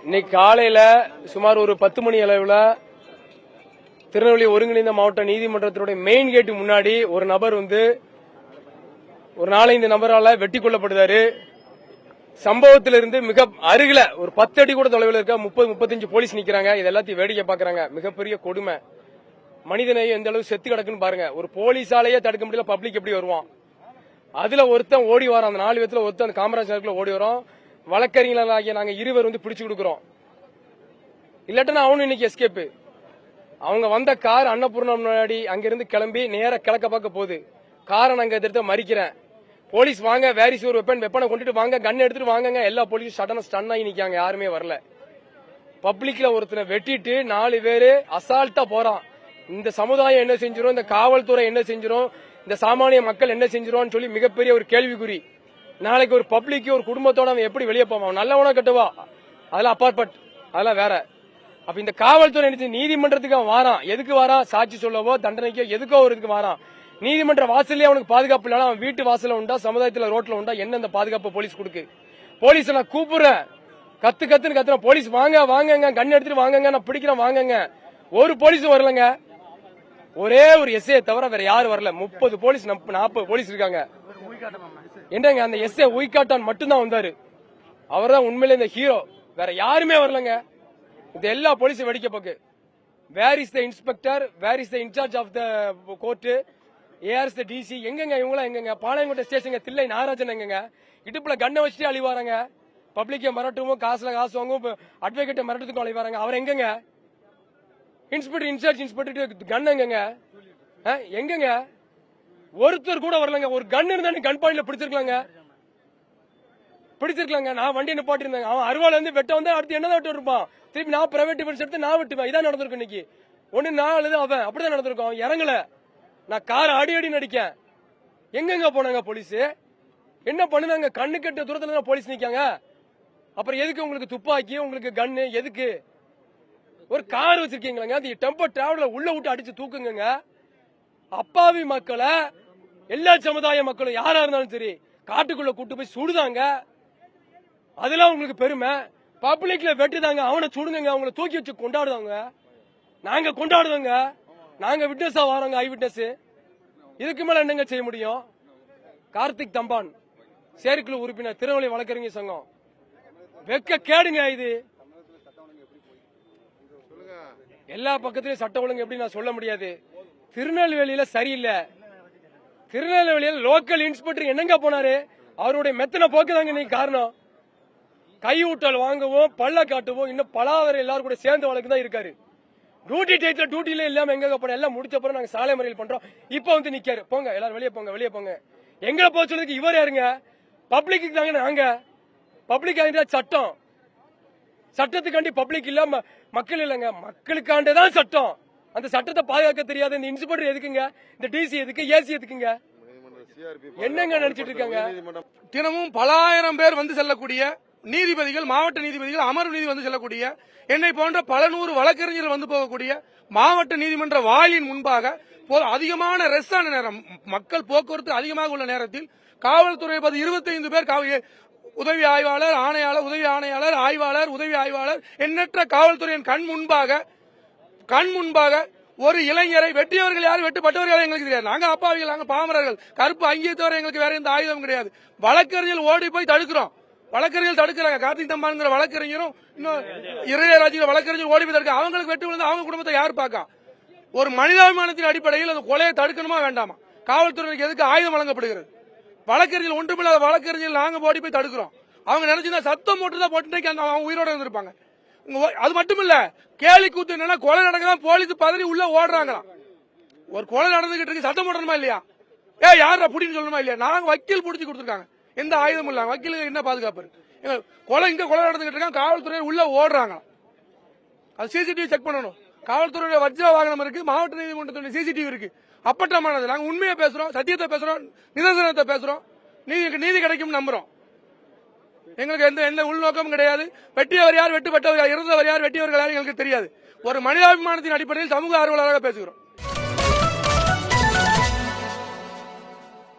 இன்னைக்கு காலையில சுமார் ஒரு 10 மணி அளவுல திருநெல்வேலி ஒருங்கிணைந்த மாவட்ட நீதிமன்றத்தினுடைய மெயின் கேட்டு முன்னாடி ஒரு நபர் ஒரு 4-5 நபரால வெட்டி கொல்லப்படுறாரு. சம்பவத்திலிருந்து மிக அருகில ஒரு 10 அடி கூட தொலைவில் இருக்க 30-35 போலீஸ் நிக்கிறாங்க. இது எல்லாத்தையும் வேடிக்கை பாக்குறாங்க. மிகப்பெரிய கொடுமை. மனிதனையும் எந்த அளவு செத்து கிடக்குன்னு பாருங்க. ஒரு போலீஸாலேயே தடுக்க முடியல, பப்ளிக் எப்படி வருவான்? அதுல ஒருத்தன் ஓடி வரான். அந்த 4 பேத்துல ஒருத்தன் காமராஜ் நகருக்குள்ள ஓடி வரோம். வழக்கறிஞர்களாகிய நாங்க 2 பேர் பிடிச்சு கொடுக்கிறோம். இல்லாட்டனா அவனு இன்னைக்கு எஸ்கேப். அவங்க வந்த கார் அன்னபூர்ணம் முன்னாடி அங்கிருந்து கிளம்பி நேர கிழக்க பார்க்க போகுது. காரை நாங்க எதிர்த்து மறிக்கிறேன். போலீஸ் வாங்க, வேரிஸ் ஒரு வெப்பனை கொண்டுட்டு வாங்க, கன் எடுத்துட்டு வாங்க. எல்லா போலீஸும் சடனா ஸ்டன் ஆகி நிக்காங்க. யாருமே வரல. பப்ளிக்ல ஒருத்தனை வெட்டிட்டு 4 பேரு அசால்ட்டா போறான். இந்த சமுதாயம் என்ன செஞ்சிரும், இந்த காவல்துறை என்ன செஞ்சிரும், இந்த சாமானிய மக்கள் என்ன செஞ்சிரும் சொல்லி மிகப்பெரிய ஒரு கேள்விக்குறி. நாளைக்கு ஒரு பப்ளிக் ஒரு குடும்பத்தோட அவன் எப்படி வெளியே போவான்? நல்லவனா கட்டுவா, அதெல்லாம் அப்பாற்பட், அதெல்லாம் வேற. அப்ப இந்த காவல்துறை நீதிமன்றத்துக்கு அவன் வாரான். எதுக்கு வாரான்? சாட்சி சொல்லவோ தண்டனைக்கோ எதுக்கோ ஒரு இதுக்கு வாரான். நீதிமன்ற வாசல்லே அவனுக்கு பாதுகாப்பு இல்ல. அவன் வீட்டு வாசல உண்டா, சமுதாயத்துல ரோட்ல உண்டா? என்ன இந்த பாதுகாப்பு போலீஸ் கொடுக்கு? போலீஸ் நான் கூப்பிடுறேன், கத்துன்னு கத்துறேன். போலீஸ் வாங்க வாங்க, கன் எடுத்துட்டு வாங்க, நான் பிடிக்கிறேன் வாங்க. ஒரு போலீஸும் வரலங்க. ஒரே ஒரு எஸ்ஐ தவிர வேற யாரும் வரல. 30 போலீஸ் 40 போலீஸ் இருக்காங்க. என்னங்க அந்த எஸ்ஐ உய்காட்டான் மட்டும்தான் வந்தாரு. அவர் தான் உண்மையிலே இந்த ஹீரோ. வேற யாருமே வரலங்க. இது எல்லா போலீஸும் வெடிக்க போக்கு. Where is the inspector, where is the incharge of the court, ஏஆர்எஸ் த டிசி எங்கங்க? இவங்களா எங்கங்க? பாளையங்கோட்டை ஸ்டேஷன் தில்லை நாகராஜன் எங்கங்க? இடுப்புல கண்ணை வச்சுட்டு அழிவாராங்க. பப்ளிக்க மிரட்டுவோம், காசுல காசு வாங்குவோம், அட்வொகேட்டை மிரட்டுறதுக்கும் அழிவாராங்க. அவர் எங்கங்க? இன்ஸ்பெக்டர், இன்சார்ஜ் இன்ஸ்பெக்டர் கன் எங்கங்க? எங்கங்க? ஒருத்தர் கூட வரலங்க. ஒரு கன் இருந்தா கன் பாயிண்ட்ல பிடிச்சிருக்கலாங்க. நான் வண்டி நிப்பாட்டி இருந்தாங்க. அவன் அருவால இருந்து வெட்ட வந்தா அடுத்து என்னதான் வெட்ட இருப்பான். திருப்பி நான் பிரைவேட் டிஃபென்ஸ் எடுத்து நான் வெட்டுவேன். இதான் நடந்திருக்கும் இன்னைக்கு. ஒண்ணு நான் அல்லது அவன் அப்படிதான் நடந்திருக்கும். அவன் இறங்கல, நான் கார் அடி நடிக்கேன். எங்கெங்க போனாங்க போலீஸ்? என்ன பண்ணுனாங்க? கண்ணு கட்ட தூரத்துல தான் போலீஸ் நிக்காங்க. அப்புறம் எதுக்கு உங்களுக்கு துப்பாக்கி, உங்களுக்கு கன்னு எதுக்கு? ஒரு கார் வச்சிருக்கீங்களா? அந்த டெம்போ டிராவலர் உள்ள விட்டு அடிச்சு தூக்குங்க. அப்பாவி மக்களை, எல்லா சமுதாய மக்களும் யாரா இருந்தாலும் சரி காட்டுக்குள்ள கூட்டு போய் சுடுதாங்க. அதெல்லாம் உங்களுக்கு பெருமை? பப்ளிக்ல வெட்டுதாங்க, அவனை சுடுங்க, அவங்களை தூக்கி வச்சு கொண்டாடுவாங்க. நாங்க கொண்டாடுவோங்க. நாங்க விட்னஸா வரோங்க, ஐ விட்னஸ். இதுக்கு மேல என்னங்க செய்ய முடியும்? கார்த்திக் தம்பான், செயற்குழு உறுப்பினர், திருநெல்வேலி வழக்கறிஞர் சங்கம். வெக்க கேடுங்க இது. எல்லா பக்கத்திலயும் சட்ட ஒழுங்கு எப்படி நான் சொல்ல முடியாது. திருநெல்வேலியில சரியில்லை. திருநெல்வேலியில் லோக்கல் இன்ஸ்பெக்டர் என்னங்க போனாரு? அவருடைய மெத்தனை போக்குதாங்க நீ காரணம். கையூட்டல் வாங்குவோம், பள்ள காட்டுவோம், இன்னும் பலாவரை எல்லாரும் கூட சேர்ந்து வழக்கு தான் இருக்காரு. டியூட்டி டேட்ல டியூட்டில இல்லாம எங்க போன? எல்லாம் முடிச்ச பிறகு நாங்க சாலை மறியல் பண்றோம். இப்ப நிக்காரு, போங்க எல்லாரும் வெளியே போங்க, வெளியே போங்க. எங்களை போக சொல்றதுக்கு இவர் யாருங்க? பப்ளிக்கு தாங்க நாங்க. பப்ளிக் சட்டம், சட்டத்துக்காண்டி பப்ளிக் இல்லாம மக்கள் இல்லங்க, மக்களுக்காண்டதான் சட்டம். அந்த சட்டத்தை பாதுகாக்க தெரியாத இந்த இன்ஸ்பெக்டர் எதுக்குங்க? இந்த டிசி எதுக்கு? ஏசி எதுக்குங்க? என்னங்க நினைச்சிட்டு இருக்காங்க? தினமும் பல ஆயிரம் பேர் வந்து செல்லக்கூடிய நீதிபதிகள், மாவட்ட நீதிபதிகள், அமர்வு நீதி வந்து செல்லக்கூடிய, என்னை போன்ற பல நூறு வழக்கறிஞர்கள் வந்து போகக்கூடிய மாவட்ட நீதிமன்ற வாயிலின் முன்பாக அதிகமான ரெஸ்டான நேரம், மக்கள் போக்குவரத்து அதிகமாக உள்ள நேரத்தில் காவல்துறை 25 பேர், உதவி ஆய்வாளர், ஆணையாளர், உதவி ஆணையாளர், ஆய்வாளர், உதவி ஆய்வாளர், எண்ணற்ற காவல்துறையின் கண் முன்பாக ஒரு இளைஞரை வெட்டியவர்கள் யாரும், வெட்டுப்பட்டவர்கள் யாரும் எங்களுக்கு தெரியாது. நாங்க அப்பாவிகள், நாங்க பாமரர்கள், கருப்பு அங்கீகத்தவரை எங்களுக்கு வேற எந்த ஆயுதம் கிடையாது. வழக்கறிஞர்கள் ஓடி போய் தடுக்கிறோம். வழக்கறிஞர்கள் தடுக்கிறாங்க. கார்த்திக் தம்பான்ங்கிற வழக்கறிஞரும் இன்னும் இளையராஜிங்கிற வழக்கறிஞர் ஓடி போய் தடுக்க. அவங்களுக்கு வெட்டு விழுந்து அவங்க குடும்பத்தை யார் பார்க்க? ஒரு மனிதாபிமானத்தின் அடிப்படையில் அந்த கொலையை தடுக்கணுமா வேண்டாமா? காவல்துறைக்கு எதுக்கு ஆயுதம் வழங்கப்படுகிறது? வழக்கறிஞர்கள் ஒன்றுமில்லாத வழக்கறிஞர்கள் நாங்க ஓடி போய் தடுக்கிறோம். அவங்க நினைச்சுன்னா சத்தம் போட்டுதான் போட்டு அவங்க உயிரோட இருந்திருப்பாங்க. அது மட்டும் இல்ல, கேலி கூத்து என்னன்னா, கொலை நடக்கதான் போலீஸ் பதறி உள்ள ஓடுறாங்களாம். ஒரு கொலை நடந்துகிட்டு இருக்கு, சத்தம் போடணுமா இல்லையா? யாரா புடின்னு சொல்லணுமா இல்லையா? நாங்க வக்கீல் புடிச்சு கொடுத்துருக்காங்க, எந்த ஆயுதமும் இல்ல. வக்கீலுக்கு என்ன பாதுகாப்பு இருக்கு? இங்க கொலை நடந்துகிட்டு இருக்காங்க, காவல்துறை உள்ள ஓடுறாங்க. அது சிசிடிவி செக் பண்ணணும். காவல்துறையுடைய வஜ்ர வாகனம் இருக்கு, மாவட்ட நீதிமன்றத்துடைய சிசிடிவி இருக்கு. அப்பட்டமானது. நாங்க உண்மையை பேசுறோம், சத்தியத்தை பேசுறோம், நிதர்சனத்தை பேசுறோம், நீதி கிடைக்கும் நம்புறோம். எங்களுக்கு எந்த உள்நோக்கமும் கிடையாது. வெட்டியவர் யார், வெட்டுப்பட்டவர் யார், இறந்தவர் யார், வெட்டியவர்கள் யார் எங்களுக்கு தெரியாது. ஒரு மனிதாபிமானத்தின் அடிப்படையில் சமூக ஆர்வலராக பேசுகிறோம்.